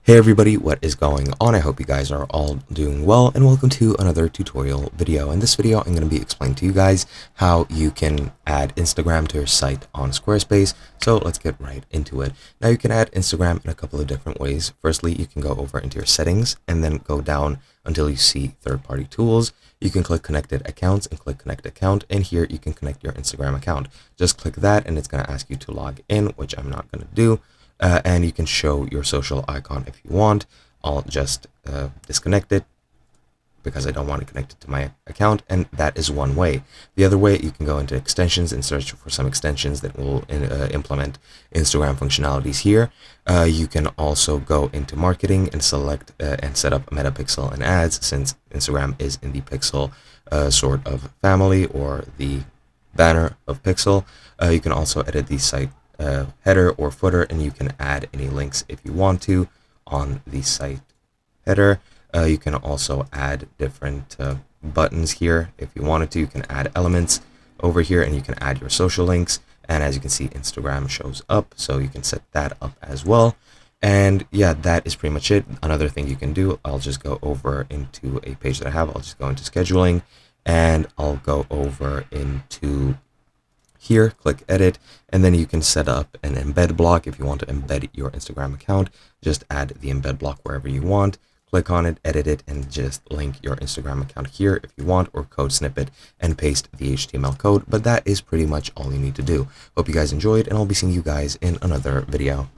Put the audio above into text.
Hey everybody, what is going on? I hope you guys are all doing well, and welcome to another tutorial video. In this video, I'm going to be explaining to you guys how you can add Instagram to your site on Squarespace. So let's get right into it. Now you can add Instagram in a couple of different ways. Firstly, you can go over into your settings and then go down until you see third-party tools. You can click connected accounts and click connect account, and here you can connect your Instagram account. Just click that and it's going to ask you to log in, which I'm not going to do. And you can show your social icon if you want. I'll just disconnect it because I don't want to connect it to my account, and that is one way. The other way, you can go into extensions and search for some extensions that will implement Instagram functionalities here. You can also go into marketing and select and set up Metapixel and ads, since Instagram is in the pixel sort of family, or the banner of pixel. You can also edit the site header or footer, and you can add any links if you want to on the site header. You can also add different buttons here if you wanted to. You can add elements over here, and you can add your social links, and as you can see, Instagram shows up, so you can set that up as well. And yeah, that is pretty much it. Another thing you can do, I'll just go over into a page that I have. I'll just go into scheduling, and I'll go over into here, click edit, and then you can set up an embed block. If you want to embed your Instagram account, just add the embed block wherever you want, click on it, edit it, and just link your Instagram account here if you want, or code snippet and paste the HTML code. But that is pretty much all you need to do. Hope you guys enjoyed, and I'll be seeing you guys in another video.